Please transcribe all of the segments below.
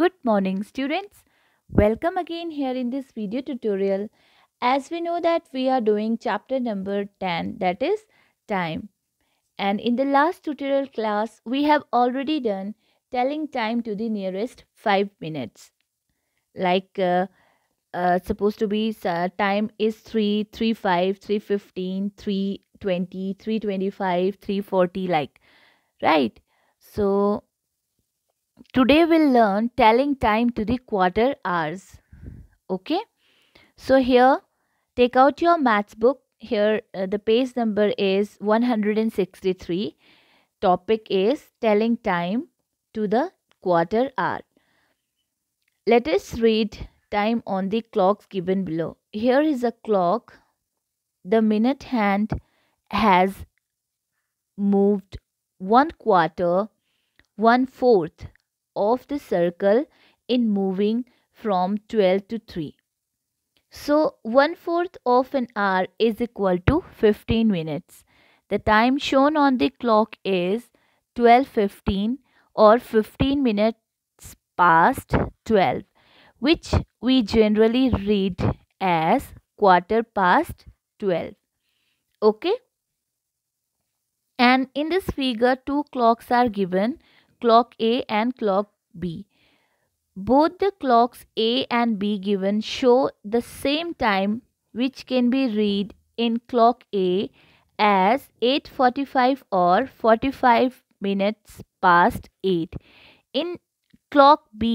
Good morning students. Welcome again here in this video tutorial. As we know that we are doing chapter number 10, that is time. And in the last tutorial class we have already done telling time to the nearest 5 minutes. Like supposed to be time is 3, 3:05, 3:15, 3:20, 3:25, 3:40 like, right? So today we'll learn telling time to the quarter hours. Okay, so here take out your maths book. Here the page number is 163. Topic is telling time to the quarter hour. Let us read time on the clocks given below. Here is a clock. The minute hand has moved 1/4, 1/4 of the circle in moving from 12 to 3. So 1/4 of an hour is equal to 15 minutes. The time shown on the clock is 12:15 or 15 minutes past 12, which we generally read as quarter past 12. Okay? And in this figure, two clocks are given, clock A and clock B. Both the clocks A and B given show the same time, which can be read in clock A as 8:45 or 45 minutes past 8. In clock B,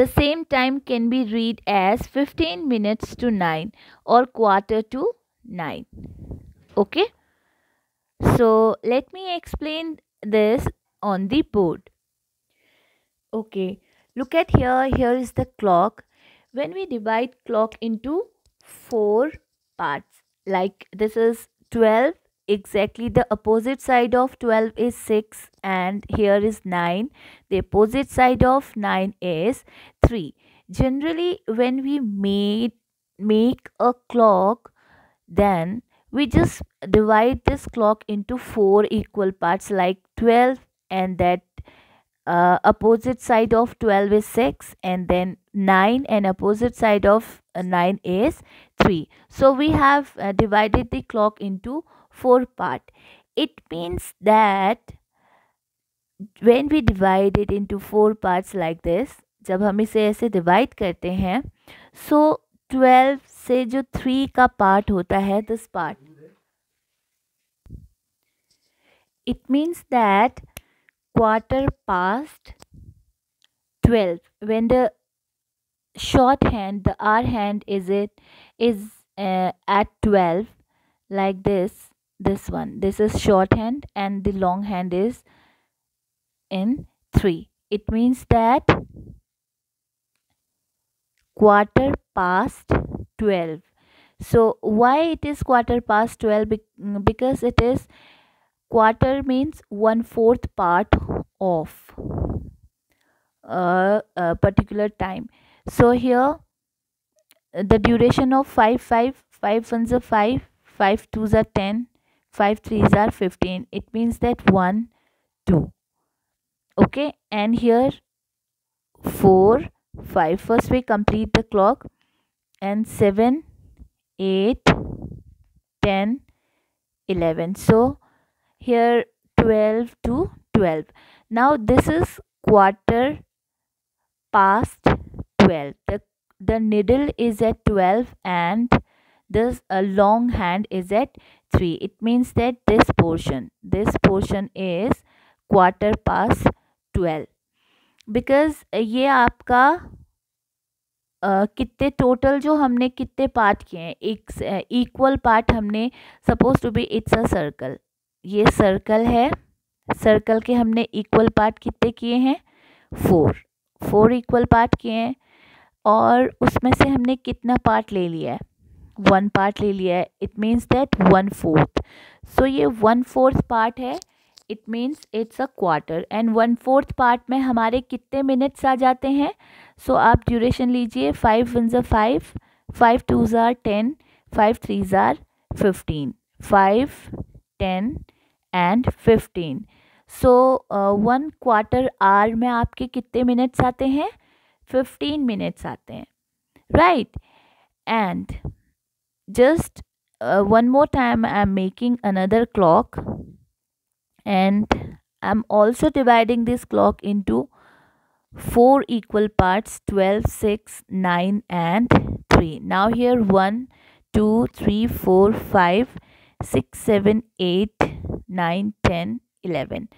the same time can be read as 15 minutes to 9 or quarter to 9. Okay? So let me explain this on the board. Okay, look at here. Here is the clock. When we divide clock into 4 parts, like this is 12, exactly the opposite side of 12 is 6, and here is 9. The opposite side of 9 is 3. Generally, when we make a clock, then we just divide this clock into 4 equal parts, like 12, and that opposite side of 12 is 6, and then 9, and opposite side of 9 is 3. So we have divided the clock into 4 part. It means that when we divide it into 4 parts like this, जब हम इसे ऐसे divide करते हैं, so 12 से जो 3 का part होता है, this part, it means that quarter past 12, when the shorthand, the hour hand is at 12, like this one, this is shorthand, and the long hand is in 3. It means that quarter past 12. So why it is quarter past 12? Because it is, quarter means 1/4 part of a particular time. So here the duration of 5 ones are 5, 5 twos are 10, 5 threes are 15. It means that 1, 2. Okay, and here 4, 5. First we complete the clock, and 7, 8, 10, 11. So here 12 to 12. Now this is quarter past 12. The needle is at 12, and this long hand is at 3. It means that this portion is quarter past 12. Because ये आपका कितने total जो हमने कितने part किए हैं, एक equal part हमने, suppose to be it's a circle, ये सर्कल है, सर्कल के हमने इक्वल पार्ट कितने किए हैं, 4 इक्वल पार्ट किए हैं, और उसमें से हमने कितना पार्ट ले लिया है, 1 पार्ट ले लिया है. It means that 1/4. सो ये 1/4 पार्ट है. It means it's a quarter, and 1/4 part में हमारे कितने मिनट्स आ जाते हैं. सो आप ड्यूरेशन लीजिए. 5 1s are 5, 5 2s are 10, 5 3s are 15, 5, 10 and 15. So 1/4 our में आपके कितने मिनट्स आते हैं, 15 मिनट्स आते हैं, right. And just one more time I'm making another clock, and I'm also dividing this clock into 4 equal parts: 12, 6, 9 and 3. Now here 1 2 3 4 5 6 7 8 9 10 11,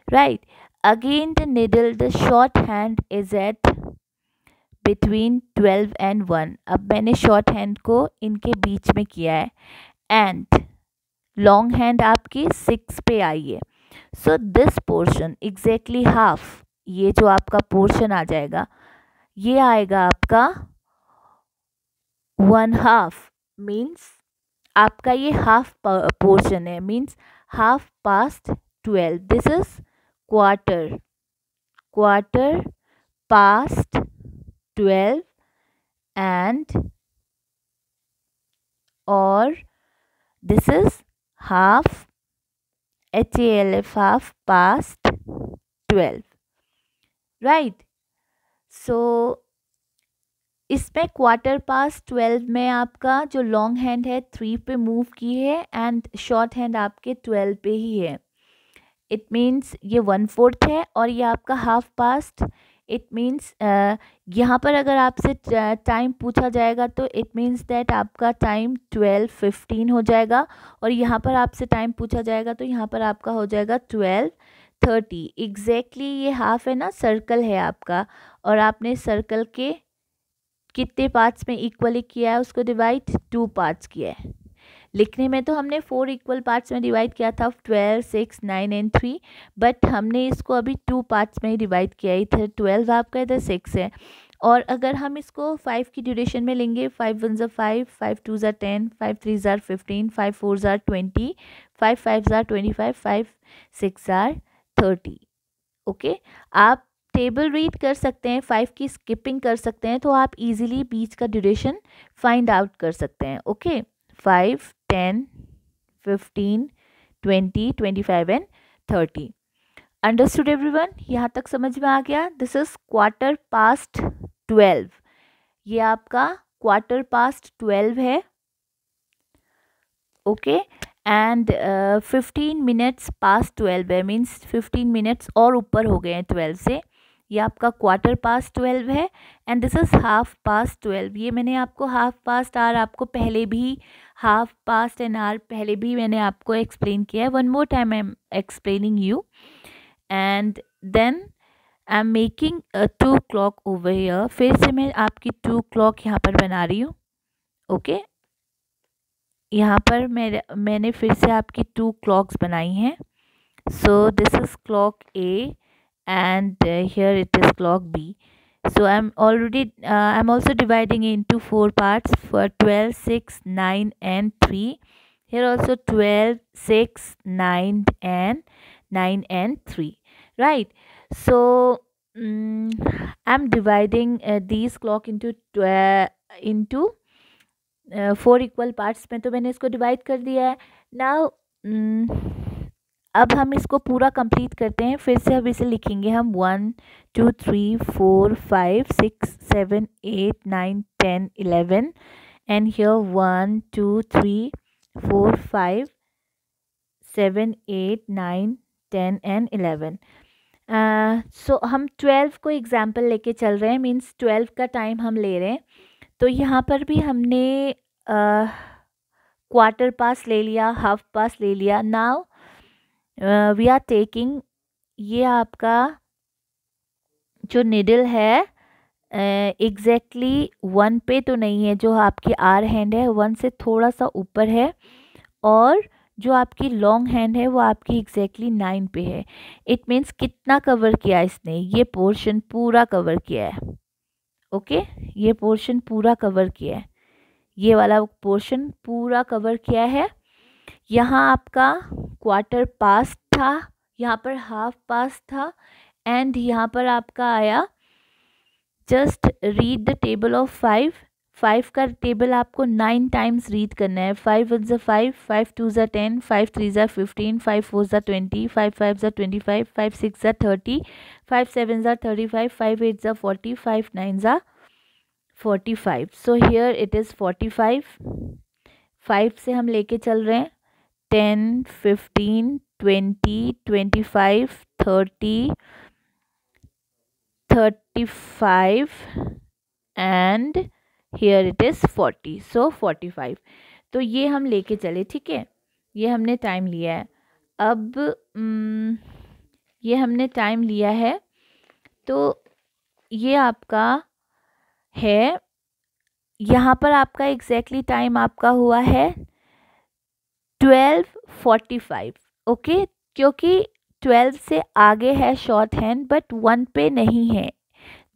right. Again the needle, the short hand is at between 12 and 1. अब मैंने short hand को इनके बीच में किया है, and long hand आपकी 6 पे आई है। So this portion exactly half, ये जो आपका पोर्शन आ जाएगा ये आएगा आपका 1/2, मीन्स आपका ये हाफ पोर्शन है, means half past 12। This is quarter, quarter past 12, and or this is half, HALF, half past 12, right. so इसमें क्वार्टर पास्ट 12 में आपका जो लॉन्ग हैंड है 3 पे मूव की है, एंड शॉर्ट हैंड आपके 12 पे ही है। इट मीन्स ये 1/4 है, और ये आपका हाफ पास्ट। इट मीन्स यहाँ पर अगर आपसे टाइम पूछा जाएगा तो इट मीन्स दैट आपका टाइम 12:15 हो जाएगा, और यहाँ पर आपसे टाइम पूछा जाएगा तो यहाँ पर आपका हो जाएगा 12:30। एग्जैक्टली ये हाफ है ना, सर्कल है आपका, और आपने सर्कल के कितने पार्ट्स में इक्वली किया है, उसको डिवाइड 2 पार्ट्स किया है। लिखने में तो हमने 4 इक्वल पार्ट्स में डिवाइड किया था, 12, 6, 9 एंड 3, बट हमने इसको अभी 2 पार्ट्स में ही डिवाइड किया है। इधर 12 आपका, इधर 6 है। और अगर हम इसको 5 की ड्यूरेशन में लेंगे, 5 1 5, 5 2 10, 5 3 15, 5 4 20, 5 5 25, 5 6 30। ओके, आप टेबल रीड कर सकते हैं, 5 की स्किपिंग कर सकते हैं, तो आप इजीली बीच का ड्यूरेशन फाइंड आउट कर सकते हैं। Okay, 5 10 15 20 25 and 30। Understood everyone? यहाँ तक समझ में आ गया? दिस इज क्वार्टर पास्ट 12, ये आपका क्वार्टर पास्ट 12 है। ओके, एंड 15 मिनट्स पास्ट 12 है, मीन्स 15 मिनट्स और ऊपर हो गए हैं 12 से। ये आपका क्वार्टर पास्ट 12 है, and this is half past 12। ये मैंने आपको हाफ पास्ट आर आपको पहले भी, हाफ पास्ट एन आर पहले भी मैंने आपको एक्सप्लेन किया है। One more time I am explaining you, and then I am making 2 clock over here. फिर से मैं आपकी 2 क्लॉक यहाँ पर बना रही हूँ। ओके, यहाँ पर मैंने फिर से आपकी 2 क्लॉक्स बनाई हैं। So this is clock A and here it is clock B. So I'm also dividing into 4 parts for 12, 6, 9 and 3. Here also 12, 6, 9 and 3, right. So I'm dividing these clock into 4 equal parts में, तो मैंने इसको divide कर दिया है। Now अब हम इसको पूरा कंप्लीट करते हैं। फिर से अब इसे लिखेंगे हम 1 2 3 4 5 6 7 8 9 10 11, एंड हियर 1 2 3 4 5 7 8 9 10 एंड 11। सो हम 12 को एग्जाम्पल लेके चल रहे हैं, मीन्स 12 का टाइम हम ले रहे हैं। तो यहाँ पर भी हमने क्वार्टर पास ले लिया, हाफ पास ले लिया। नाउ वी आर टेकिंग, ये आपका जो निडल है एग्जैक्टली 1 पे तो नहीं है, जो आपकी आर हैंड है 1 से थोड़ा सा ऊपर है, और जो आपकी लॉन्ग हैंड है वो आपकी एग्जैक्टली 9 पे है। इट मीन्स कितना कवर किया इसने, ये पोर्शन पूरा कवर किया है। ओके, ये पोर्शन पूरा कवर किया है, ये वाला पोर्शन पूरा कवर किया है। यहाँ आपका क्वार्टर पास्ट था, यहाँ पर हाफ पास्ट था, एंड यहाँ पर आपका आया, just read the table of 5, 5 का टेबल आपको 9 टाइम्स रीड करना है। 5 1 ज़ा 5, 5 2 ज़ा 10, 5 3 ज़ा 15, 5 4 ज़ा 20, 5 5 ज़ा 25, 5 6 ज़ा 30, 5 7 ज़ा 35, 5 8 ज़ा 40, 5 9 ज़ा 45। So here it is 45। 5 से हम लेके चल रहे हैं 10, 15, 20, 25, 30, 35 एंड हियर इट इज़ 40। सो 45। तो ये हम लेके चले, ठीक है, ये हमने टाइम लिया है। अब ये हमने टाइम लिया है, तो ये आपका है, यहाँ पर आपका एग्जैक्टली टाइम आपका हुआ है 12:45। ओके, क्योंकि 12 से आगे है शॉर्ट हैंड बट 1 पे नहीं है।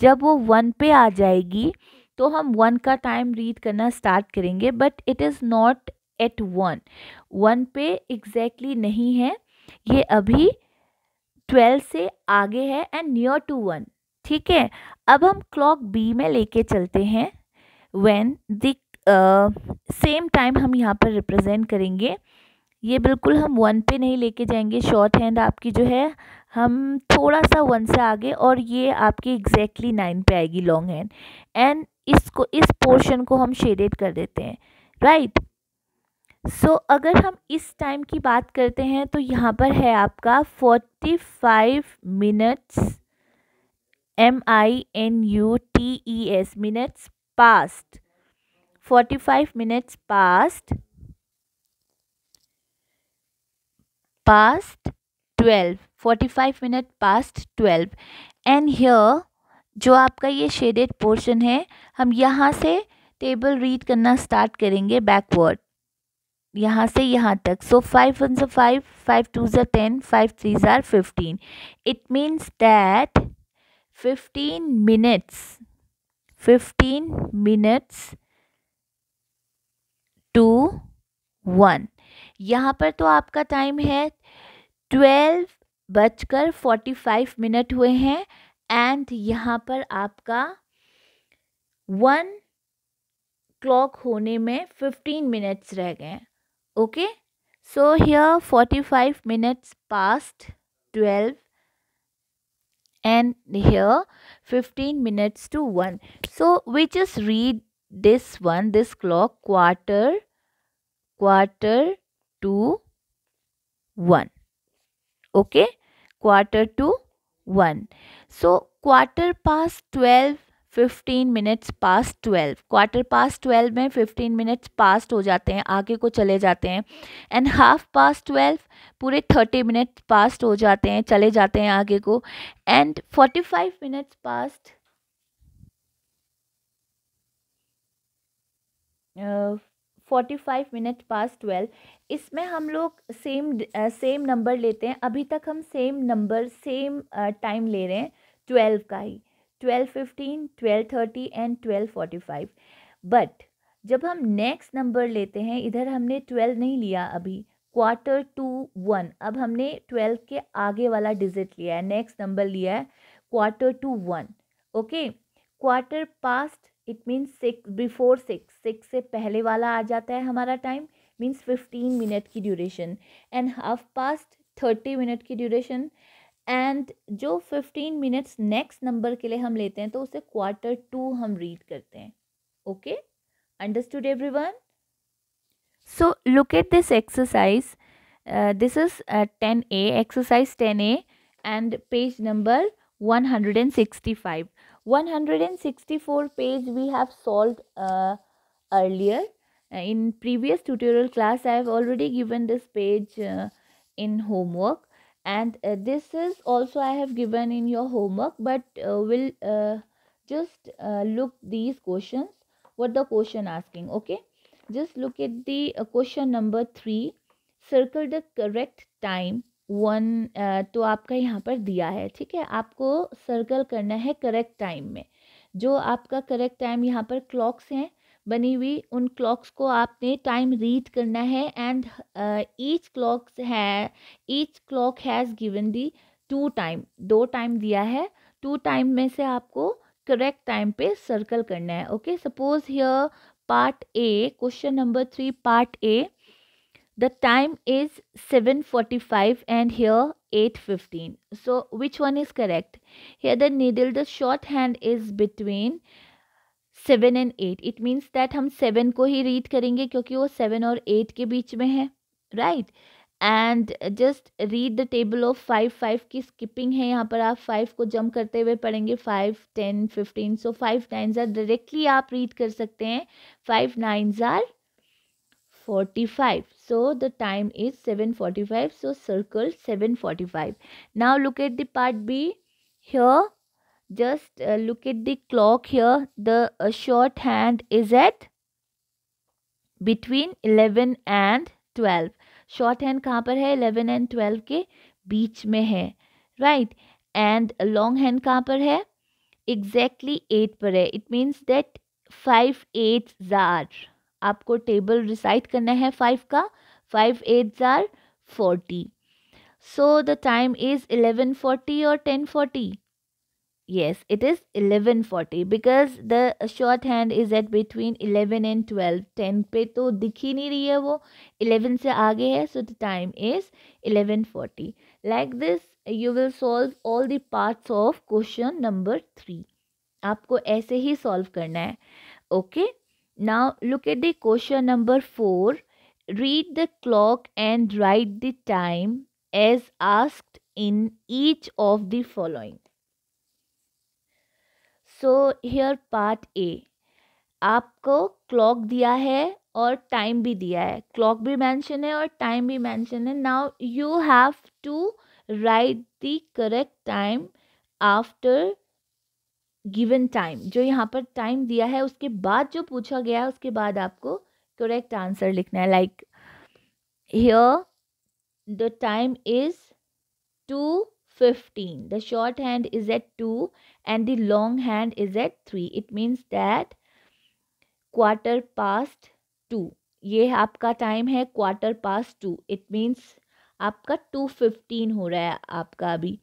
जब वो 1 पे आ जाएगी तो हम 1 का टाइम रीड करना स्टार्ट करेंगे, but it is not at 1। 1 पे एग्जैक्टली नहीं है, ये अभी 12 से आगे है एंड नियर टू 1, ठीक है। अब हम क्लॉक बी में लेके चलते हैं। व्हेन द सेम टाइम हम यहाँ पर रिप्रेजेंट करेंगे। ये बिल्कुल हम 1 पे नहीं लेके जाएंगे, शॉर्ट हैंड आपकी जो है हम थोड़ा सा 1 से आगे, और ये आपकी एग्जैक्टली 9 पे आएगी लॉन्ग हैंड, एंड इसको, इस पोर्शन को हम शेडेड कर देते हैं, राइट। सो अगर हम इस टाइम की बात करते हैं तो यहाँ पर है आपका 45 minutes, MINUTES, minutes past. 45 minutes past 12, 45 minutes past 12। And here जो आपका ये शेडेड पोर्शन है, हम यहाँ से टेबल रीड करना स्टार्ट करेंगे बैकवर्ड, यहाँ से यहाँ तक। सो 5 1 ज़ा 5, 5 2 ज़ा 10, 5 3 ज़ा 15। It means that 15 minutes to 1। यहाँ पर तो आपका टाइम है 12:45 हुए हैं, एंड यहाँ पर आपका 1 क्लॉक होने में 15 मिनट्स रह गए हैं। Okay, so here 45 minutes past 12 and here 15 minutes to 1। So we just read this one, this clock, quarter to 1। okay, quarter to 1। so quarter past 12, 15 minutes past 12। quarter past 12 में 15 minutes past हो जाते हैं, आगे को चले जाते हैं, and half past 12 पूरे 30 minutes past हो जाते हैं, चले जाते हैं आगे को, and 45 minutes past 45 minutes past 12। इसमें हम लोग सेम नंबर लेते हैं। अभी तक हम सेम नंबर, सेम टाइम ले रहे हैं 12 का ही, 12:15, 12:30 एंड 12:45। बट जब हम नेक्स्ट नंबर लेते हैं, इधर हमने 12 नहीं लिया अभी, क्वार्टर टू 1। अब हमने 12 के आगे वाला डिजिट लिया है, नेक्स्ट नंबर लिया है quarter to 1। Okay, quarter past it means 6 before 6 से पहले वाला आ जाता है हमारा टाइम, मीन्स 15 मिनट की duration, and half past 30 minute की ड्यूरेशन, एंड जो 15 मिनट्स नेक्स्ट नंबर के लिए हम लेते हैं तो उसे क्वार्टर टू हम रीड करते हैं। Okay, understood everyone? So look at this exercise, this is 10A, exercise 10A, and page number 165। 164 page we have solved earlier. In previous tutorial class I have already given this page in homework, and this is also I have given in your homework, but we'll just look these questions, what the question asking. Okay, just look at the question number 3, circle the correct time 1। तो आपका यहाँ पर दिया है, ठीक है, आपको circle करना है करेक्ट टाइम में। जो आपका करेक्ट टाइम यहाँ पर क्लॉक्स हैं बनी हुई, उन क्लॉक्स को आपने टाइम रीड करना है, and each clock has given the 2 time, 2 time दिया है। 2 टाइम में से आपको करेक्ट टाइम पे सर्कल करना है. Okay, suppose here part A, question number 3 part A, the time is 7:45 and here 8:15. So which one is correct? Here the needle, the short hand is between 7 and 8. It means that हम 7 को ही read करेंगे क्योंकि वो 7 और 8 के बीच में है, right. And just read the table of 5. 5 की स्किपिंग है यहाँ पर, आप 5 को जंप करते हुए पढ़ेंगे. 5, 10, 15. सो 5 9s आर, डायरेक्टली आप रीड कर सकते हैं 5 9s are 45. So the time is 7:45. So circle 7:45. Now look at the part B. Here, just look at the clock here. The shorthand is at between 11 and 12. Shorthand कहाँ पर है? 11 and 12 के बीच में है, right? And long hand कहाँ पर है? Exactly 8 पर है. It means that 5 8s are. आपको टेबल रिसाइट करना है 5 का. 5 8s are 40. So the time is 11:40 or 10:40? Yes, it is 11:40 because the shorthand is at between 11 and 12. 10 पे तो दिख ही नहीं रही है, वो 11 से आगे है. So the time is 11:40. Like this you will solve all the parts of question number 3. आपको ऐसे ही solve करना है. Okay. Now look at the question number 4. Read the clock and write the time as asked in each of the following. So here part A. आपको clock दिया है और time भी दिया है. क्लॉक भी मेंशन है और टाइम भी मेंशन है. Now you have to write the correct time after given time. जो यहाँ पर टाइम दिया है उसके बाद जो पूछा गया है उसके बाद आपको करेक्ट आंसर लिखना है. Like here the time is 2:15. The short hand is at 2 and the long hand is at 3. It means that 2:15. ये आपका टाइम है 2:15. It means आपका 2:15 हो रहा है आपका अभी.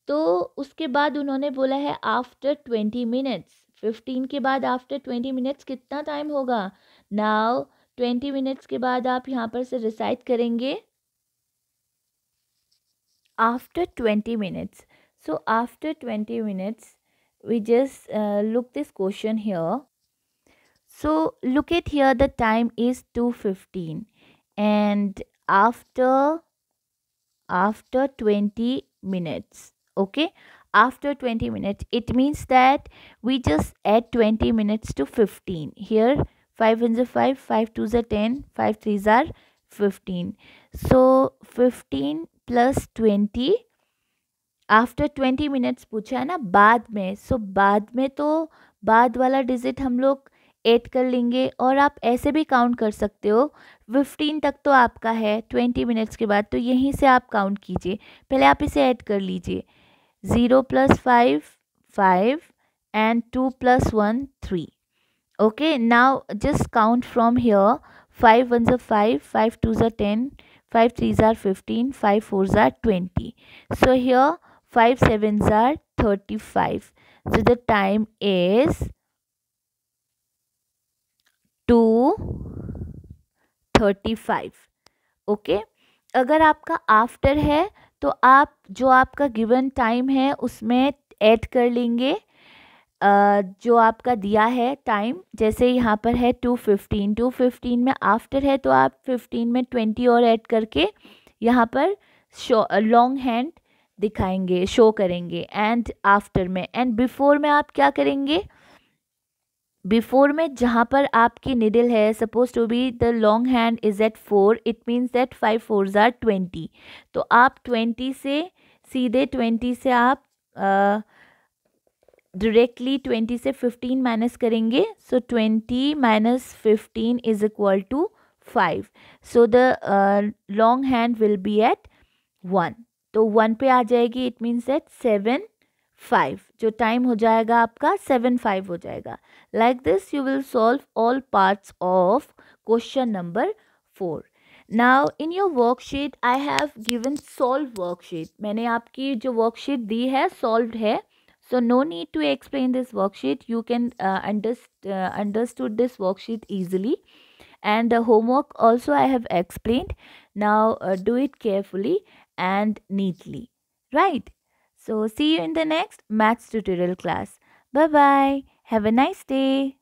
तो उसके बाद उन्होंने बोला है आफ्टर 20 मिनट्स. 15 के बाद आफ्टर 20 मिनट्स कितना टाइम होगा? नाउ 20 मिनट्स के बाद आप यहाँ पर से रिसाइट करेंगे after 20 minutes. So after 20 minutes we just look this question here. So look at here, the time is 2:15 and after 20 minutes. Okay, after 20 minutes it means that we just add 20 minutes to 15. Here 5 1s are 5, 5 2s are 10, 5 3s are 15. So 15 plus 20 after 20 minutes पूछा है ना, बाद में. सो बाद में तो बाद वाला डिजिट हम लोग ऐड कर लेंगे और आप ऐसे भी काउंट कर सकते हो. 15 तक तो आपका है 20 मिनट्स के बाद, तो यहीं से आप काउंट कीजिए. पहले आप इसे ऐड कर लीजिए. 0 + 5 5 and 2 + 1 3. Okay, now just count from here. 5 1s are 5, 5 2s are 10, 5 3s are 15, 5 4s are 20. So here 5 7s are 35. So the time is 2:35. Okay, अगर आपका आफ्टर है तो आप जो आपका गिवन टाइम है उसमें ऐड कर लेंगे जो आपका दिया है टाइम. जैसे यहाँ पर है 2:15. 2:15 में आफ्टर है तो आप 15 में 20 और ऐड करके यहाँ पर लॉन्ग हैंड दिखाएंगे, शो करेंगे. एंड आफ्टर में एंड बिफोर में आप क्या करेंगे? बिफोर में जहाँ पर आपकी निडल है, suppose to be the long hand is at 4. It means that 5 4s are 20. तो आप 20 से सीधे 20 से आप डायरेक्टली 20 से 15 माइनस करेंगे. So 20 - 15 is equal to 5. So the long hand will be at 1. तो 1 पे आ जाएगी. इट मीन्स दैट 7 5 जो टाइम हो जाएगा आपका 7 5 हो जाएगा. Like this you will solve all parts of question number 4. Now in your worksheet I have given solve worksheet. मैंने आपकी जो वर्कशीट दी है सॉल्व्ड है. So no need to explain this worksheet. You can understood this worksheet easily, and the homework also I have explained. Now do it carefully and neatly, right? So see you in the next maths tutorial class. Bye bye, have a nice day.